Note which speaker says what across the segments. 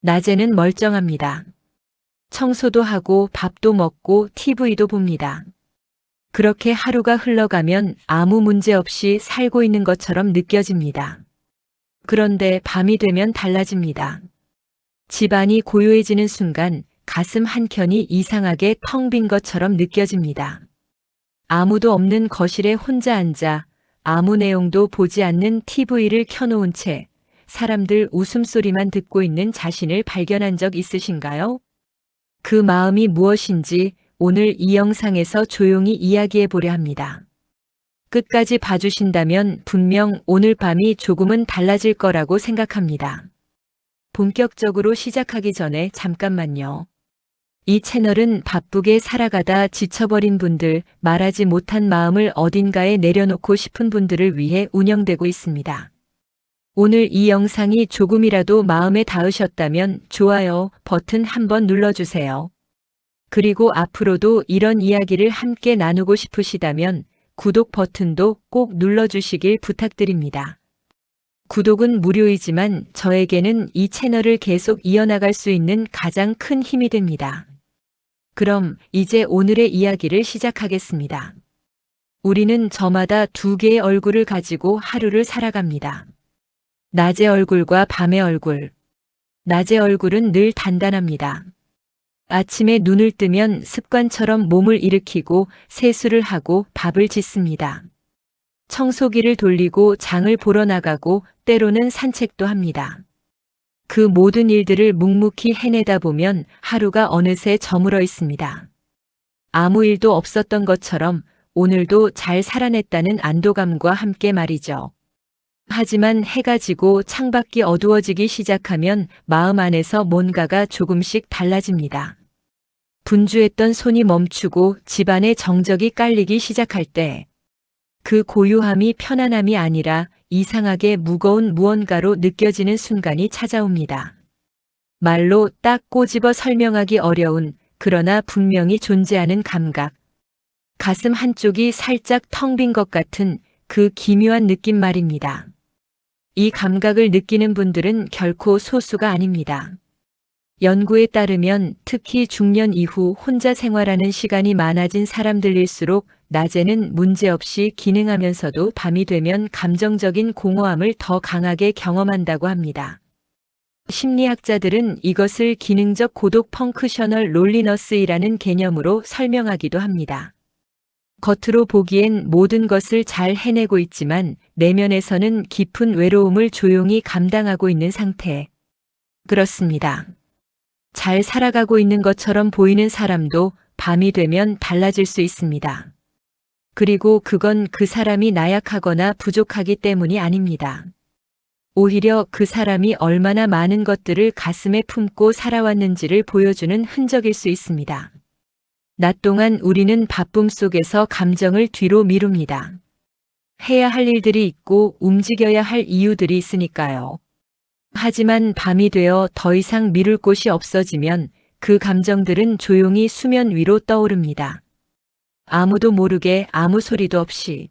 Speaker 1: 낮에는 멀쩡합니다. 청소도 하고 밥도 먹고 TV도 봅니다. 그렇게 하루가 흘러가면 아무 문제 없이 살고 있는 것처럼 느껴집니다. 그런데 밤이 되면 달라집니다. 집안이 고요해지는 순간 가슴 한켠이 이상하게 텅 빈 것처럼 느껴집니다. 아무도 없는 거실에 혼자 앉아 아무 내용도 보지 않는 TV를 켜놓은 채 사람들 웃음소리만 듣고 있는 자신을 발견한 적 있으신가요? 그 마음이 무엇인지 오늘 이 영상에서 조용히 이야기해 보려 합니다. 끝까지 봐주신다면 분명 오늘 밤이 조금은 달라질 거라고 생각합니다. 본격적으로 시작하기 전에 잠깐만요. 이 채널은 바쁘게 살아가다 지쳐버린 분들, 말하지 못한 마음을 어딘가에 내려놓고 싶은 분들을 위해 운영되고 있습니다. 오늘 이 영상이 조금이라도 마음에 닿으셨다면 좋아요 버튼 한번 눌러주세요. 그리고 앞으로도 이런 이야기를 함께 나누고 싶으시다면 구독 버튼도 꼭 눌러주시길 부탁드립니다. 구독은 무료이지만 저에게는 이 채널을 계속 이어나갈 수 있는 가장 큰 힘이 됩니다. 그럼 이제 오늘의 이야기를 시작하겠습니다. 우리는 저마다 두 개의 얼굴을 가지고 하루를 살아갑니다. 낮의 얼굴과 밤의 얼굴. 낮의 얼굴은 늘 단단합니다. 아침에 눈을 뜨면 습관처럼 몸을 일으키고 세수를 하고 밥을 짓습니다. 청소기를 돌리고 장을 보러 나가고 때로는 산책도 합니다. 그 모든 일들을 묵묵히 해내다 보면 하루가 어느새 저물어 있습니다. 아무 일도 없었던 것처럼 오늘도 잘 살아냈다는 안도감과 함께 말이죠. 하지만 해가 지고 창밖이 어두워지기 시작하면 마음 안에서 뭔가가 조금씩 달라집니다. 분주했던 손이 멈추고 집안에 정적이 깔리기 시작할 때 그 고요함이 편안함이 아니라 이상하게 무거운 무언가로 느껴지는 순간이 찾아옵니다. 말로 딱 꼬집어 설명하기 어려운 그러나 분명히 존재하는 감각. 가슴 한쪽이 살짝 텅 빈 것 같은 그 기묘한 느낌 말입니다. 이 감각을 느끼는 분들은 결코 소수가 아닙니다. 연구에 따르면 특히 중년 이후 혼자 생활하는 시간이 많아진 사람들일수록 낮에는 문제없이 기능하면서도 밤이 되면 감정적인 공허함을 더 강하게 경험한다고 합니다. 심리학자들은 이것을 기능적 고독 펑크셔널 롤리너스이라는 개념으로 설명하기도 합니다. 겉으로 보기엔 모든 것을 잘 해내고 있지만 내면에서는 깊은 외로움을 조용히 감당하고 있는 상태. 그렇습니다. 잘 살아가고 있는 것처럼 보이는 사람도 밤이 되면 달라질 수 있습니다. 그리고 그건 그 사람이 나약하거나 부족하기 때문이 아닙니다. 오히려 그 사람이 얼마나 많은 것들을 가슴에 품고 살아왔는지를 보여주는 흔적일 수 있습니다. 낮 동안 우리는 바쁨 속에서 감정을 뒤로 미룹니다. 해야 할 일들이 있고 움직여야 할 이유들이 있으니까요. 하지만 밤이 되어 더 이상 미룰 곳이 없어지면 그 감정들은 조용히 수면 위로 떠오릅니다. 아무도 모르게 아무 소리도 없이.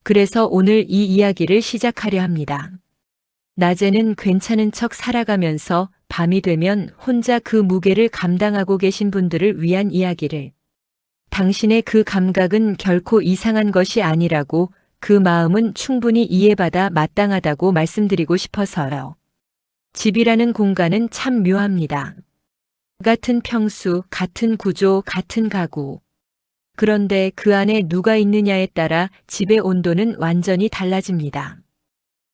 Speaker 1: 그래서 오늘 이 이야기를 시작하려 합니다. 낮에는 괜찮은 척 살아가면서 밤이 되면 혼자 그 무게를 감당하고 계신 분들을 위한 이야기를. 당신의 그 감각은 결코 이상한 것이 아니라고, 그 마음은 충분히 이해받아 마땅하다고 말씀드리고 싶어서요. 집이라는 공간은 참 묘합니다. 같은 평수, 같은 구조, 같은 가구. 그런데 그 안에 누가 있느냐에 따라 집의 온도는 완전히 달라집니다.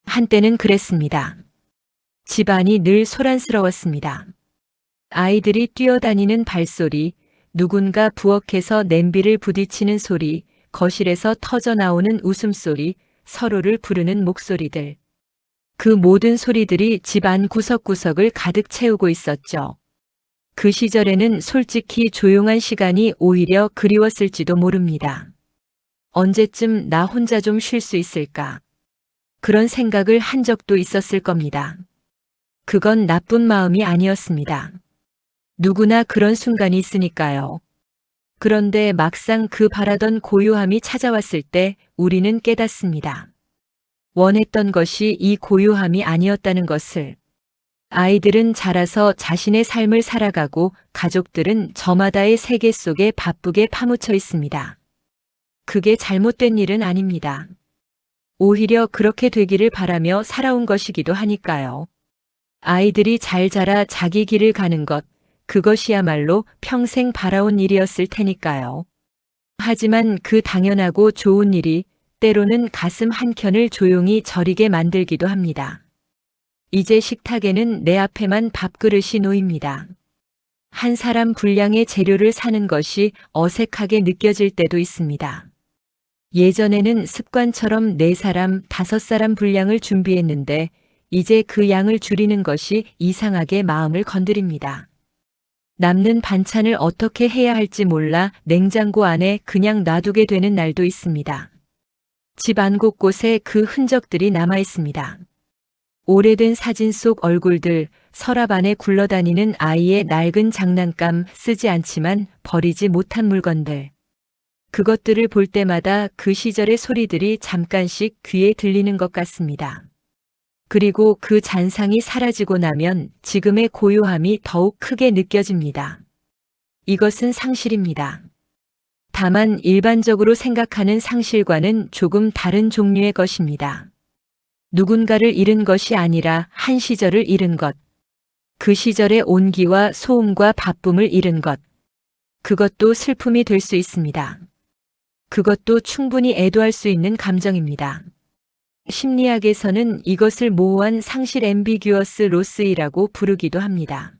Speaker 1: 한때는 그랬습니다. 집안이 늘 소란스러웠습니다. 아이들이 뛰어다니는 발소리, 누군가 부엌에서 냄비를 부딪히는 소리, 거실에서 터져나오는 웃음소리, 서로를 부르는 목소리들. 그 모든 소리들이 집안 구석구석을 가득 채우고 있었죠. 그 시절에는 솔직히 조용한 시간이 오히려 그리웠을지도 모릅니다. 언제쯤 나 혼자 좀 쉴 수 있을까? 그런 생각을 한 적도 있었을 겁니다. 그건 나쁜 마음이 아니었습니다. 누구나 그런 순간이 있으니까요. 그런데 막상 그 바라던 고요함이 찾아왔을 때 우리는 깨닫습니다. 원했던 것이 이 고요함이 아니었다는 것을. 아이들은 자라서 자신의 삶을 살아가고 가족들은 저마다의 세계 속에 바쁘게 파묻혀 있습니다. 그게 잘못된 일은 아닙니다. 오히려 그렇게 되기를 바라며 살아온 것이기도 하니까요. 아이들이 잘 자라 자기 길을 가는 것, 그것이야말로 평생 바라온 일이었을 테니까요. 하지만 그 당연하고 좋은 일이 때로는 가슴 한켠을 조용히 저리게 만들기도 합니다. 이제 식탁에는 내 앞에만 밥그릇이 놓입니다. 한 사람 분량의 재료를 사는 것이 어색하게 느껴질 때도 있습니다. 예전에는 습관처럼 4사람, 5사람 분량을 준비했는데 이제 그 양을 줄이는 것이 이상하게 마음을 건드립니다. 남는 반찬을 어떻게 해야 할지 몰라 냉장고 안에 그냥 놔두게 되는 날도 있습니다. 집 안 곳곳에 그 흔적들이 남아 있습니다. 오래된 사진 속 얼굴들, 서랍 안에 굴러다니는 아이의 낡은 장난감, 쓰지 않지만 버리지 못한 물건들. 그것들을 볼 때마다 그 시절의 소리들이 잠깐씩 귀에 들리는 것 같습니다. 그리고 그 잔상이 사라지고 나면 지금의 고요함이 더욱 크게 느껴집니다. 이것은 상실입니다. 다만 일반적으로 생각하는 상실과는 조금 다른 종류의 것입니다. 누군가를 잃은 것이 아니라 한 시절을 잃은 것. 그 시절의 온기와 소음과 바쁨을 잃은 것. 그것도 슬픔이 될 수 있습니다. 그것도 충분히 애도할 수 있는 감정입니다. 심리학에서는 이것을 모호한 상실 앰비규어스 로스이라고 부르기도 합니다.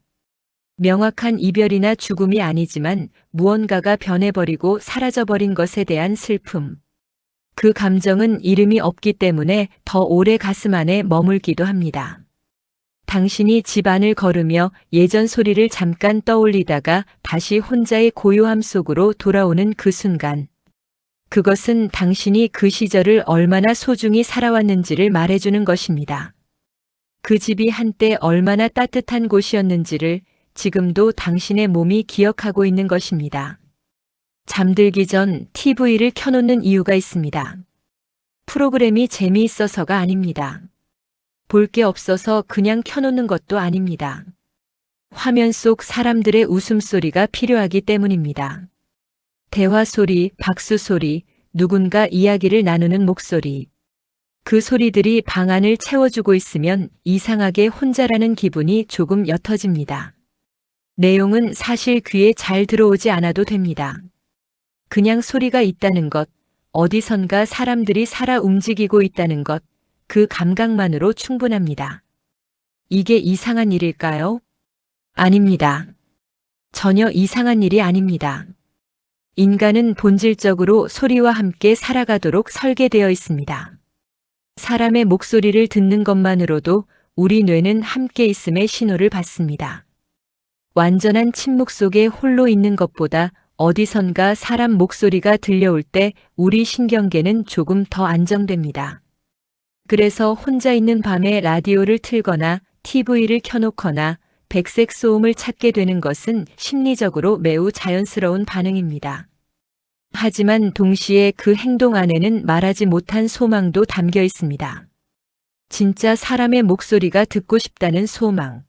Speaker 1: 명확한 이별이나 죽음이 아니지만 무언가가 변해버리고 사라져버린 것에 대한 슬픔. 그 감정은 이름이 없기 때문에 더 오래 가슴 안에 머물기도 합니다. 당신이 집 안을 걸으며 예전 소리를 잠깐 떠올리다가 다시 혼자의 고요함 속으로 돌아오는 그 순간. 그것은 당신이 그 시절을 얼마나 소중히 살아왔는지를 말해주는 것입니다. 그 집이 한때 얼마나 따뜻한 곳이었는지를 지금도 당신의 몸이 기억하고 있는 것입니다. 잠들기 전 TV를 켜놓는 이유가 있습니다. 프로그램이 재미있어서가 아닙니다. 볼 게 없어서 그냥 켜놓는 것도 아닙니다. 화면 속 사람들의 웃음소리가 필요하기 때문입니다. 대화 소리, 박수 소리, 누군가 이야기를 나누는 목소리. 그 소리들이 방 안을 채워주고 있으면 이상하게 혼자라는 기분이 조금 옅어집니다. 내용은 사실 귀에 잘 들어오지 않아도 됩니다. 그냥 소리가 있다는 것, 어디선가 사람들이 살아 움직이고 있다는 것, 그 감각만으로 충분합니다. 이게 이상한 일일까요? 아닙니다. 전혀 이상한 일이 아닙니다. 인간은 본질적으로 소리와 함께 살아가도록 설계되어 있습니다. 사람의 목소리를 듣는 것만으로도 우리 뇌는 함께 있음의 신호를 받습니다. 완전한 침묵 속에 홀로 있는 것보다 어디선가 사람 목소리가 들려올 때 우리 신경계는 조금 더 안정됩니다. 그래서 혼자 있는 밤에 라디오를 틀거나 TV를 켜놓거나 백색 소음을 찾게 되는 것은 심리적으로 매우 자연스러운 반응입니다. 하지만 동시에 그 행동 안에는 말하지 못한 소망도 담겨 있습니다. 진짜 사람의 목소리가 듣고 싶다는 소망.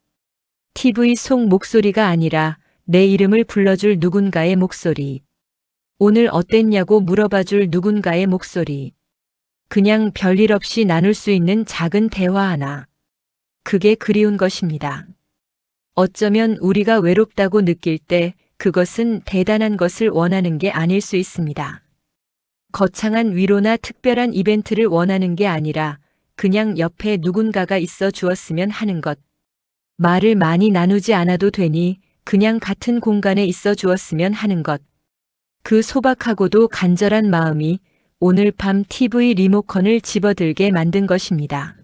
Speaker 1: TV 속 목소리가 아니라 내 이름을 불러줄 누군가의 목소리. 오늘 어땠냐고 물어봐줄 누군가의 목소리. 그냥 별일 없이 나눌 수 있는 작은 대화 하나. 그게 그리운 것입니다. 어쩌면 우리가 외롭다고 느낄 때 그것은 대단한 것을 원하는 게 아닐 수 있습니다. 거창한 위로나 특별한 이벤트를 원하는 게 아니라 그냥 옆에 누군가가 있어 주었으면 하는 것. 말을 많이 나누지 않아도 되니 그냥 같은 공간에 있어 주었으면 하는 것. 그 소박하고도 간절한 마음이 오늘 밤 TV 리모컨을 집어들게 만든 것입니다.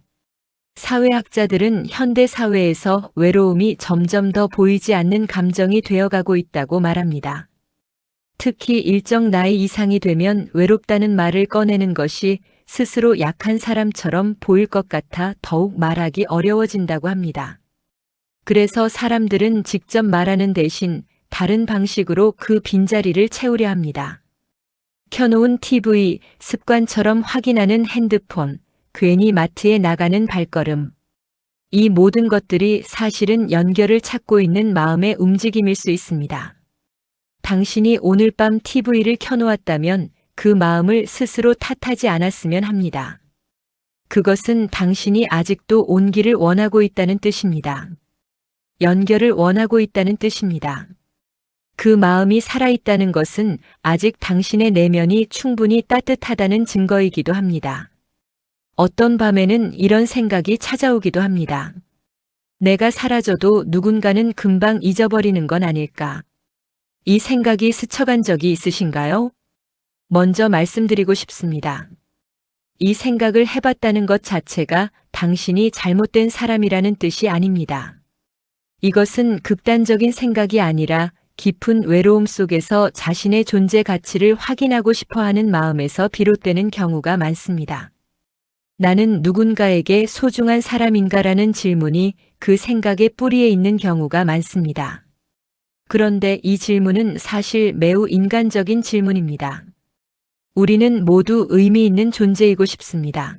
Speaker 1: 사회학자들은 현대 사회에서 외로움이 점점 더 보이지 않는 감정이 되어가고 있다고 말합니다. 특히 일정 나이 이상이 되면 외롭다는 말을 꺼내는 것이 스스로 약한 사람처럼 보일 것 같아 더욱 말하기 어려워진다고 합니다. 그래서 사람들은 직접 말하는 대신 다른 방식으로 그 빈자리를 채우려 합니다. 켜놓은 TV, 습관처럼 확인하는 핸드폰, 괜히 마트에 나가는 발걸음. 이 모든 것들이 사실은 연결을 찾고 있는 마음의 움직임일 수 있습니다. 당신이 오늘 밤 TV를 켜놓았다면 그 마음을 스스로 탓하지 않았으면 합니다. 그것은 당신이 아직도 온기를 원하고 있다는 뜻입니다. 연결을 원하고 있다는 뜻입니다. 그 마음이 살아있다는 것은 아직 당신의 내면이 충분히 따뜻하다는 증거이기도 합니다. 어떤 밤에는 이런 생각이 찾아오기도 합니다. 내가 사라져도 누군가는 금방 잊어버리는 건 아닐까? 이 생각이 스쳐간 적이 있으신가요? 먼저 말씀드리고 싶습니다. 이 생각을 해봤다는 것 자체가 당신이 잘못된 사람이라는 뜻이 아닙니다. 이것은 극단적인 생각이 아니라 깊은 외로움 속에서 자신의 존재 가치를 확인하고 싶어 하는 마음에서 비롯되는 경우가 많습니다. 나는 누군가에게 소중한 사람인가라는 질문이 그 생각의 뿌리에 있는 경우가 많습니다. 그런데 이 질문은 사실 매우 인간적인 질문입니다. 우리는 모두 의미 있는 존재이고 싶습니다.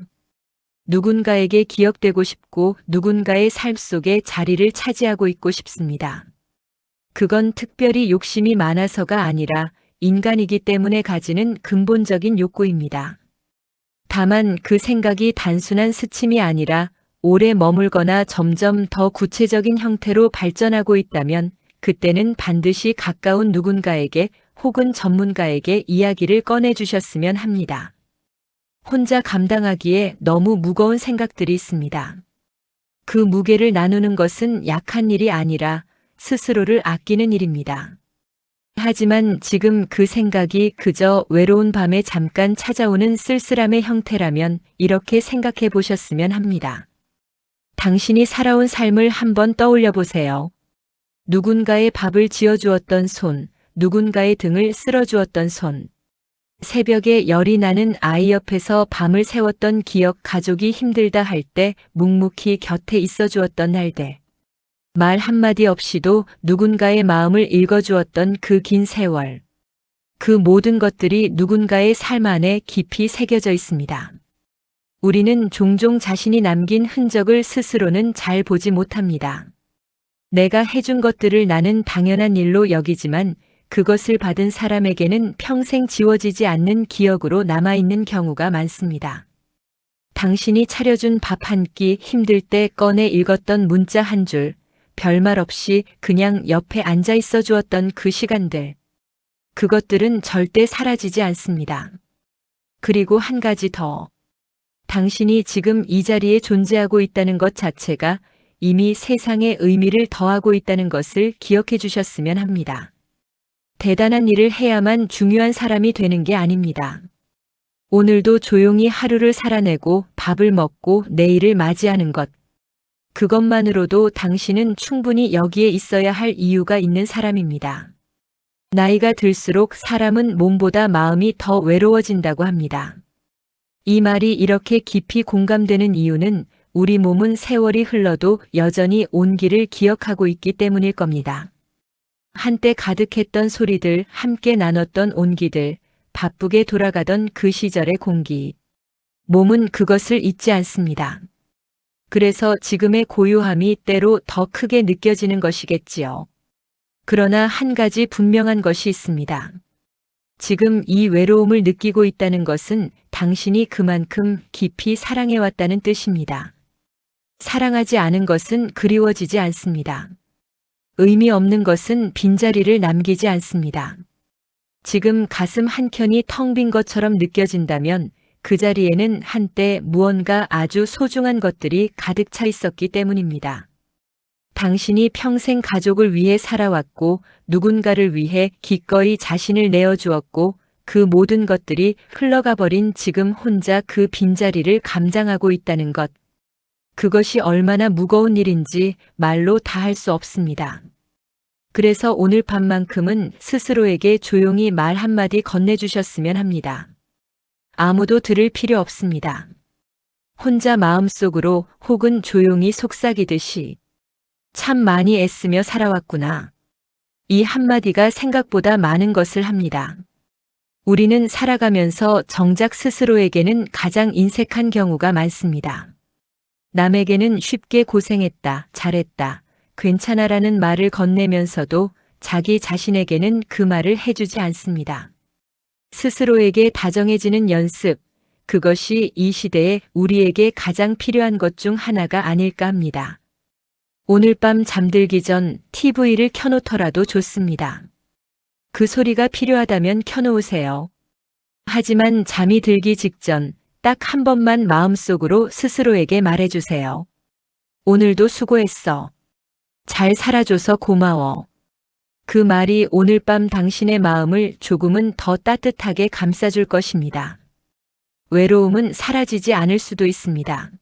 Speaker 1: 누군가에게 기억되고 싶고 누군가의 삶 속에 자리를 차지하고 있고 싶습니다. 그건 특별히 욕심이 많아서가 아니라 인간이기 때문에 가지는 근본적인 욕구입니다. 다만 그 생각이 단순한 스침이 아니라 오래 머물거나 점점 더 구체적인 형태로 발전하고 있다면 그때는 반드시 가까운 누군가에게 혹은 전문가에게 이야기를 꺼내주셨으면 합니다. 혼자 감당하기에 너무 무거운 생각들이 있습니다. 그 무게를 나누는 것은 약한 일이 아니라 스스로를 아끼는 일입니다. 하지만 지금 그 생각이 그저 외로운 밤에 잠깐 찾아오는 쓸쓸함의 형태라면 이렇게 생각해 보셨으면 합니다. 당신이 살아온 삶을 한번 떠올려 보세요. 누군가의 밥을 지어주었던 손, 누군가의 등을 쓸어주었던 손, 새벽에 열이 나는 아이 옆에서 밤을 새웠던 기억, 가족이 힘들다 할 때 묵묵히 곁에 있어 주었던 날들. 말 한마디 없이도 누군가의 마음을 읽어주었던 그 긴 세월. 그 모든 것들이 누군가의 삶 안에 깊이 새겨져 있습니다. 우리는 종종 자신이 남긴 흔적을 스스로는 잘 보지 못합니다. 내가 해준 것들을 나는 당연한 일로 여기지만 그것을 받은 사람에게는 평생 지워지지 않는 기억으로 남아있는 경우가 많습니다. 당신이 차려준 밥 한 끼, 힘들 때 꺼내 읽었던 문자 한 줄, 별말 없이 그냥 옆에 앉아 있어 주었던 그 시간들. 그것들은 절대 사라지지 않습니다. 그리고 한 가지 더. 당신이 지금 이 자리에 존재하고 있다는 것 자체가 이미 세상에 의미를 더하고 있다는 것을 기억해 주셨으면 합니다. 대단한 일을 해야만 중요한 사람이 되는 게 아닙니다. 오늘도 조용히 하루를 살아내고 밥을 먹고 내일을 맞이하는 것. 그것만으로도 당신은 충분히 여기에 있어야 할 이유가 있는 사람입니다. 나이가 들수록 사람은 몸보다 마음이 더 외로워진다고 합니다. 이 말이 이렇게 깊이 공감되는 이유는 우리 몸은 세월이 흘러도 여전히 온기를 기억하고 있기 때문일 겁니다. 한때 가득했던 소리들, 함께 나눴던 온기들, 바쁘게 돌아가던 그 시절의 공기. 몸은 그것을 잊지 않습니다. 그래서 지금의 고요함이 때로 더 크게 느껴지는 것이겠지요. 그러나 한 가지 분명한 것이 있습니다. 지금 이 외로움을 느끼고 있다는 것은 당신이 그만큼 깊이 사랑해왔다는 뜻입니다. 사랑하지 않은 것은 그리워지지 않습니다. 의미 없는 것은 빈자리를 남기지 않습니다. 지금 가슴 한켠이 텅 빈 것처럼 느껴진다면 그 자리에는 한때 무언가 아주 소중한 것들이 가득 차 있었기 때문입니다. 당신이 평생 가족을 위해 살아왔고 누군가를 위해 기꺼이 자신을 내어주었고 그 모든 것들이 흘러가 버린 지금 혼자 그 빈자리를 감당하고 있다는 것. 그것이 얼마나 무거운 일인지 말로 다 할 수 없습니다. 그래서 오늘 밤만큼은 스스로에게 조용히 말 한마디 건네주셨으면 합니다. 아무도 들을 필요 없습니다. 혼자 마음속으로 혹은 조용히 속삭이듯이 참 많이 애쓰며 살아왔구나. 이 한마디가 생각보다 많은 것을 합니다. 우리는 살아가면서 정작 스스로에게는 가장 인색한 경우가 많습니다. 남에게는 쉽게 고생했다, 잘했다, 괜찮아라는 말을 건네면서도 자기 자신에게는 그 말을 해주지 않습니다. 스스로에게 다정해지는 연습, 그것이 이 시대에 우리에게 가장 필요한 것 중 하나가 아닐까 합니다. 오늘 밤 잠들기 전 TV를 켜놓더라도 좋습니다. 그 소리가 필요하다면 켜놓으세요. 하지만 잠이 들기 직전 딱 한 번만 마음속으로 스스로에게 말해주세요. 오늘도 수고했어. 잘 살아줘서 고마워. 그 말이 오늘 밤 당신의 마음을 조금은 더 따뜻하게 감싸줄 것입니다. 외로움은 사라지지 않을 수도 있습니다.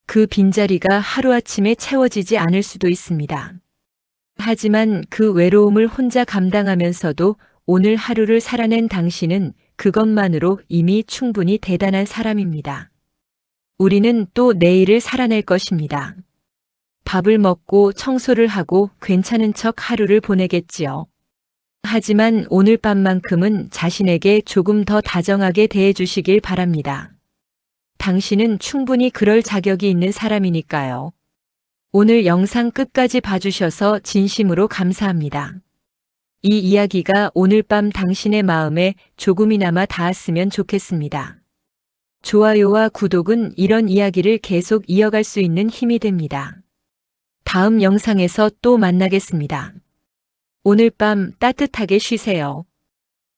Speaker 1: 그 빈자리가 하루아침에 채워지지 않을 수도 있습니다. 하지만 그 외로움을 혼자 감당하면서도 오늘 하루를 살아낸 당신은 그것만으로 이미 충분히 대단한 사람입니다. 우리는 또 내일을 살아낼 것입니다. 밥을 먹고 청소를 하고 괜찮은 척 하루를 보내겠지요. 하지만 오늘 밤만큼은 자신에게 조금 더 다정하게 대해주시길 바랍니다. 당신은 충분히 그럴 자격이 있는 사람이니까요. 오늘 영상 끝까지 봐주셔서 진심으로 감사합니다. 이 이야기가 오늘 밤 당신의 마음에 조금이나마 닿았으면 좋겠습니다. 좋아요와 구독은 이런 이야기를 계속 이어갈 수 있는 힘이 됩니다. 다음 영상에서 또 만나겠습니다. 오늘 밤 따뜻하게 쉬세요.